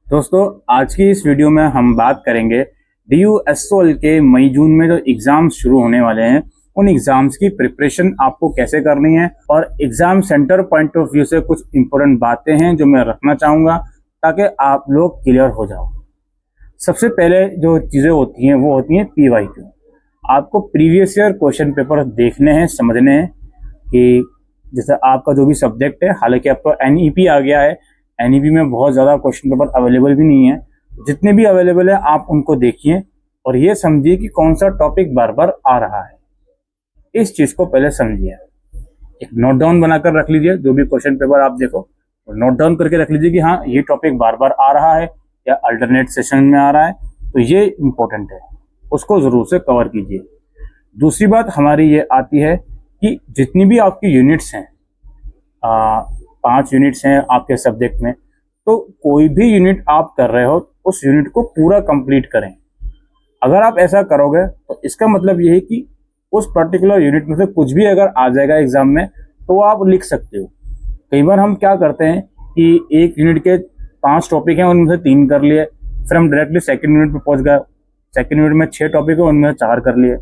दोस्तों, आज की इस वीडियो में हम बात करेंगे DU-SOL के मई जून में जो एग्जाम्स शुरू होने वाले हैं उन एग्जाम्स की प्रिपरेशन आपको कैसे करनी है और exam centre point of view से कुछ इंपॉर्टेंट बातें हैं जो मैं रखना चाहूँगा ताकि आप लोग क्लियर हो जाओ। सबसे पहले जो चीज़ें होती हैं वो होती हैं PYQ। आपको प्रीवियस ईयर क्वेश्चन पेपर देखने हैं, समझने हैं कि जैसे आपका जो भी सब्जेक्ट है, हालांकि अब तो NEP आ गया है, NEP में बहुत ज़्यादा क्वेश्चन पेपर अवेलेबल भी नहीं है, जितने भी अवेलेबल है आप उनको देखिए और ये समझिए कि कौन सा टॉपिक बार बार आ रहा है। इस चीज़ को पहले समझिए, एक नोट डाउन बनाकर रख लीजिए। जो भी क्वेश्चन पेपर आप देखो और नोट डाउन करके रख लीजिए कि हाँ ये टॉपिक बार बार आ रहा है या अल्टरनेट सेशन में आ रहा है, तो ये इम्पोर्टेंट है, उसको ज़रूर से कवर कीजिए। दूसरी बात हमारी ये आती है कि जितनी भी आपकी यूनिट्स हैं, 5 यूनिट्स हैं आपके सब्जेक्ट में, तो कोई भी यूनिट आप कर रहे हो उस यूनिट को पूरा कंप्लीट करें। अगर आप ऐसा करोगे तो इसका मतलब ये है कि उस पर्टिकुलर यूनिट में से कुछ भी अगर आ जाएगा एग्जाम में तो आप लिख सकते हो। कई बार हम क्या करते हैं कि एक यूनिट के 5 टॉपिक हैं, उनमें से 3 कर लिए, फिर हम डायरेक्टली सेकेंड यूनिट में पहुंच गए, सेकेंड यूनिट में 6 टॉपिक है, उनमें से 4 कर लिए।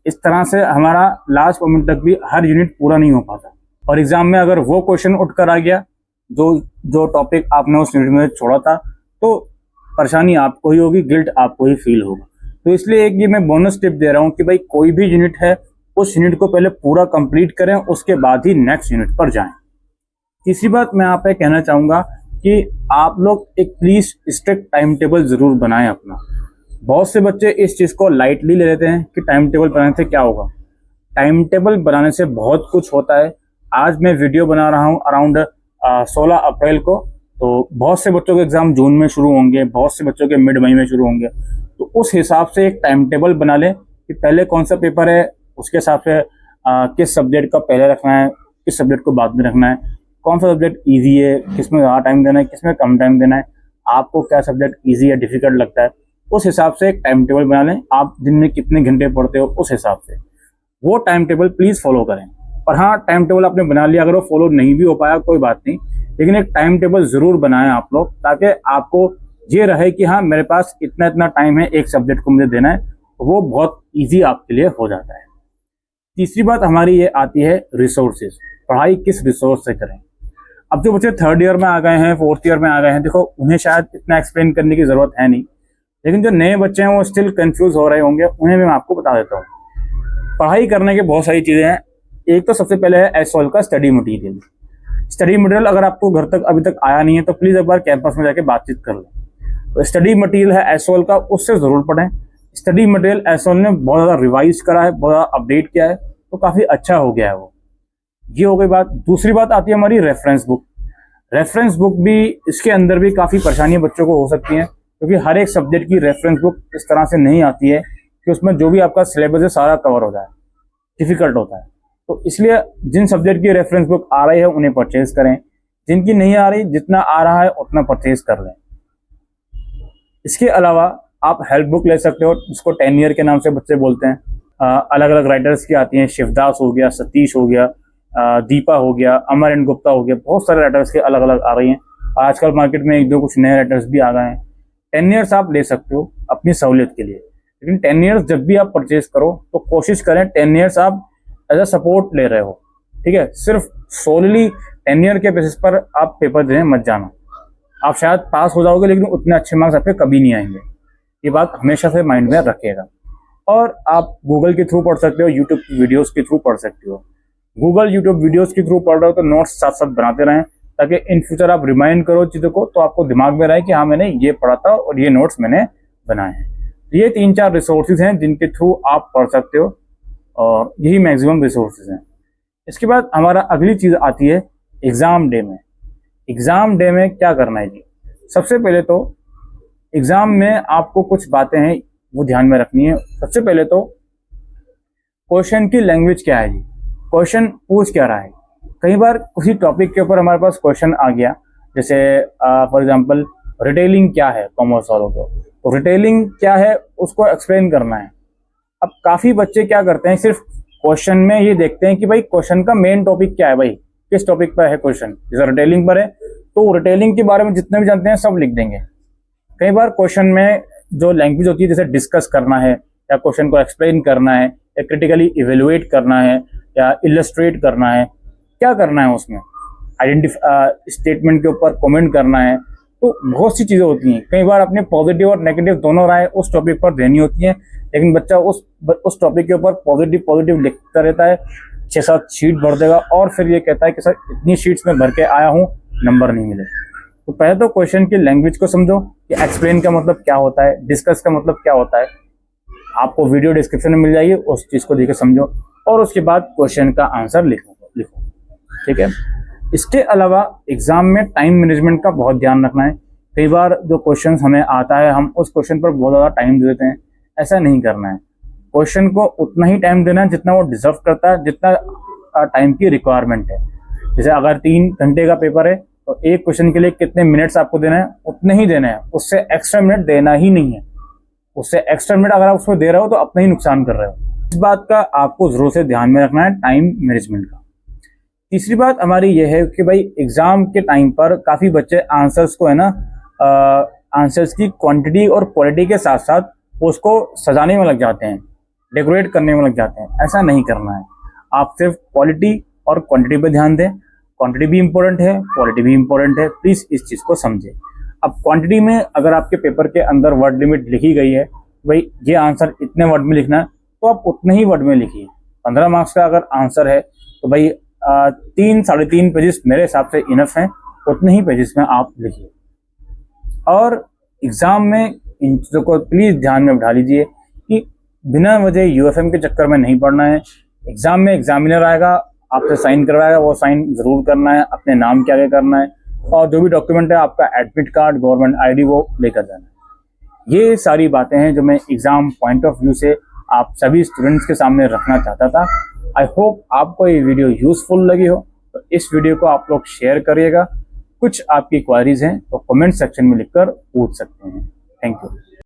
इस तरह से हमारा लास्ट मोमेंट तक भी हर यूनिट पूरा नहीं हो पाता और एग्जाम में अगर वो क्वेश्चन उठ कर आ गया जो जो टॉपिक आपने उस यूनिट में छोड़ा था, तो परेशानी आपको ही होगी, गिल्ट आपको ही फील होगा। तो इसलिए एक ये मैं बोनस टिप दे रहा हूँ कि भाई कोई भी यूनिट है उस यूनिट को पहले पूरा कंप्लीट करें, उसके बाद ही नेक्स्ट यूनिट पर जाएं। तीसरी बात मैं आप पे कहना चाहूँगा कि आप लोग एक प्लीज स्ट्रिक्ट टाइम टेबल जरूर बनाएं अपना। बहुत से बच्चे इस चीज़ को लाइटली ले लेते हैं कि टाइम टेबल बनाने से क्या होगा। टाइम टेबल बनाने से बहुत कुछ होता है। आज मैं वीडियो बना रहा हूँ अराउंड 16 अप्रैल को, तो बहुत से बच्चों के एग्जाम जून में शुरू होंगे, बहुत से बच्चों के मिड मई में शुरू होंगे। तो उस हिसाब से एक टाइम टेबल बना लें कि पहले कौन सा पेपर है, उसके हिसाब से किस सब्जेक्ट का पहले रखना है, किस सब्जेक्ट को बाद में रखना है, कौन सा सब्जेक्ट ईजी है, किसमें ज़्यादा टाइम देना है, किसमें कम टाइम देना है, आपको क्या सब्जेक्ट ईजी या डिफिकल्ट लगता है, उस हिसाब से एक टाइम टेबल बना लें। आप दिन में कितने घंटे पढ़ते हो उस हिसाब से वो टाइम टेबल प्लीज़ फॉलो करें। और हाँ, टाइम टेबल आपने बना लिया, अगर वो फॉलो नहीं भी हो पाया कोई बात नहीं, लेकिन एक टाइम टेबल ज़रूर बनाएं आप लोग, ताकि आपको ये रहे कि हाँ मेरे पास इतना इतना टाइम है एक सब्जेक्ट को मुझे देना है, तो वो बहुत ईजी आपके लिए हो जाता है। तीसरी बात हमारी ये आती है रिसोर्सेज। पढ़ाई किस रिसोर्स से करें। अब जो बच्चे 3rd ईयर में आ गए हैं, 4th ईयर में आ गए हैं, देखो उन्हें शायद इतना एक्सप्लेन करने की ज़रूरत है नहीं, लेकिन जो नए बच्चे हैं वो स्टिल कंफ्यूज हो रहे होंगे, उन्हें मैं आपको बता देता हूँ। पढ़ाई करने के बहुत सारी चीज़ें हैं। एक तो सबसे पहले है SOL का स्टडी मटेरियल। स्टडी मटेरियल अगर आपको घर तक अभी तक आया नहीं है तो प्लीज़ एक बार कैंपस में जाके बातचीत कर लें। तो स्टडी मटेरियल है SOL का, उससे ज़रूर पढ़ें। स्टडी मटेरियल SOL ने बहुत ज़्यादा रिवाइज करा है, बहुत ज़्यादा अपडेट किया है, तो काफ़ी अच्छा हो गया है वो। ये हो गई बात। दूसरी बात आती है हमारी रेफरेंस बुक। रेफरेंस बुक भी, इसके अंदर भी काफ़ी परेशानियाँ बच्चों को हो सकती हैं, क्योंकि हर एक सब्जेक्ट की रेफरेंस बुक इस तरह से नहीं आती है कि उसमें जो भी आपका सिलेबस है सारा कवर हो जाए, डिफिकल्ट होता है। तो इसलिए जिन सब्जेक्ट की रेफरेंस बुक आ रही है उन्हें परचेज करें, जिनकी नहीं आ रही जितना आ रहा है उतना परचेज कर लें। इसके अलावा आप हेल्प बुक ले सकते हो, जिसको 10 ईयर के नाम से बच्चे बोलते हैं। अलग अलग राइटर्स की आती हैं, शिवदास हो गया, सतीश हो गया, दीपा हो गया, अमर एंड गुप्ता हो गया, बहुत सारे राइटर्स के अलग अलग आ रही हैं। आजकल मार्केट में एक दो कुछ नए राइटर्स भी आ गए हैं। 10 ईयर्स आप ले सकते हो अपनी सहूलियत के लिए, लेकिन 10 ईयर्स जब भी आप परचेज करो तो कोशिश करें 10 ईयर्स आप एज अ सपोर्ट ले रहे हो, ठीक है। सिर्फ सोलली 10 ईयर के बेसिस पर आप पेपर देने मत जाना। आप शायद पास हो जाओगे लेकिन उतने अच्छे मार्क्स आपके कभी नहीं आएंगे, ये बात हमेशा से माइंड में रखिएगा। और आप गूगल के थ्रू पढ़ सकते हो, यूट्यूब वीडियोस के थ्रू पढ़ सकते हो। गूगल यूट्यूब वीडियोस के थ्रू पढ़ रहे हो तो नोट्स साथ साथ बनाते रहें, ताकि इन फ्यूचर आप रिमाइंड करो चीज़ों को, तो आपको दिमाग में रहे कि हाँ मैंने ये पढ़ा था और ये नोट्स मैंने बनाए हैं। ये 3-4 रिसोर्सेज हैं जिनके थ्रू आप पढ़ सकते हो और यही मैक्सिमम रिसोर्सेज हैं। इसके बाद हमारा अगली चीज़ आती है एग्ज़ाम डे में। एग्ज़ाम डे में क्या करना है जी। सबसे पहले तो एग्ज़ाम में आपको कुछ बातें हैं वो ध्यान में रखनी है। सबसे पहले तो क्वेश्चन की लैंग्वेज क्या है जी, क्वेश्चन पूछ क्या रहा है। कई बार किसी टॉपिक के ऊपर हमारे पास क्वेश्चन आ गया, जैसे फॉर एग्जांपल रिटेलिंग क्या है कॉमर्स वालों को, तो रिटेलिंग क्या है उसको एक्सप्लेन करना है। अब काफ़ी बच्चे क्या करते हैं, सिर्फ क्वेश्चन में ये देखते हैं कि भाई क्वेश्चन का मेन टॉपिक क्या है, भाई किस टॉपिक पर है क्वेश्चन। जैसे रिटेलिंग पर है तो रिटेलिंग के बारे में जितने भी जानते हैं सब लिख देंगे, कई बार क्वेश्चन में जो लैंग्वेज होती है, जैसे डिस्कस करना है या क्वेश्चन को एक्सप्लेन करना है या क्रिटिकली इवेलुएट करना है या इलस्ट्रेट करना है, क्या करना है उसमें, स्टेटमेंट के ऊपर कमेंट करना है, तो बहुत सी चीज़ें होती हैं। कई बार अपने पॉजिटिव और नेगेटिव दोनों राय उस टॉपिक पर देनी होती है, लेकिन बच्चा उस टॉपिक के ऊपर पॉजिटिव लिखता रहता है, 6-7 शीट भर देगा और फिर ये कहता है कि सर इतनी शीट्स में भर के आया हूँ, नंबर नहीं मिले। तो पहले तो क्वेश्चन की लैंग्वेज को समझो कि एक्सप्लेन का मतलब क्या होता है, डिस्कस का मतलब क्या होता है। आपको वीडियो डिस्क्रिप्शन में मिल जाएगी, उस चीज़ को देख के समझो और उसके बाद क्वेश्चन का आंसर लिखो। ठीक है। इसके अलावा एग्जाम में टाइम मैनेजमेंट का बहुत ध्यान रखना है। कई बार जो क्वेश्चन हमें आता है, हम उस क्वेश्चन पर बहुत ज़्यादा टाइम दे देते हैं, ऐसा नहीं करना है। क्वेश्चन को उतना ही टाइम देना है जितना वो डिजर्व करता है, जितना टाइम की रिक्वायरमेंट है। जैसे अगर 3 घंटे का पेपर है तो एक क्वेश्चन के लिए कितने मिनट्स आपको देना है, उतने ही देना है, उससे एक्स्ट्रा मिनट देना ही नहीं है। उससे एक्स्ट्रा मिनट अगर आप उसमें दे रहे हो तो अपना ही नुकसान कर रहे हो। इस बात का आपको जरूर से ध्यान में रखना है, टाइम मैनेजमेंट का। तीसरी बात हमारी यह है कि भाई एग्जाम के टाइम पर काफ़ी बच्चे आंसर्स को है ना, आंसर्स की क्वांटिटी और क्वालिटी के साथ साथ उसको सजाने में लग जाते हैं, डेकोरेट करने में लग जाते हैं। ऐसा नहीं करना है। आप सिर्फ क्वालिटी और क्वांटिटी पे ध्यान दें। क्वांटिटी भी इंपॉर्टेंट है, क्वालिटी भी इंपॉर्टेंट है, प्लीज़ इस चीज़ को समझें। अब क्वांटिटी में अगर आपके पेपर के अंदर वर्ड लिमिट लिखी गई है, भाई ये आंसर इतने वर्ड में लिखना है, तो आप उतने ही वर्ड में लिखिए। 15 मार्क्स का अगर आंसर है तो भाई 3-3.5 पेजेस मेरे हिसाब से इनफ हैं, उतने ही पेजेस में आप लिखिए। और एग्ज़ाम में इन चीज़ों को प्लीज़ ध्यान में बिठा लीजिए कि बिना वजह यूएफएम के चक्कर में नहीं पड़ना है। एग्ज़ाम में एग्जामिनर आएगा, आपसे साइन करवाएगा, वो साइन ज़रूर करना है, अपने नाम के आगे करना है, और जो भी डॉक्यूमेंट है आपका एडमिट कार्ड, गवर्नमेंट आईडी, वो लेकर जाना है। ये सारी बातें हैं जो मैं एग्ज़ाम पॉइंट ऑफ व्यू से आप सभी स्टूडेंट्स के सामने रखना चाहता था। आई होप आपको ये वीडियो यूज़फुल लगी हो, तो इस वीडियो को आप लोग शेयर करिएगा। कुछ आपकी क्वारीज हैं तो कमेंट सेक्शन में लिखकर पूछ सकते हैं। Thank you.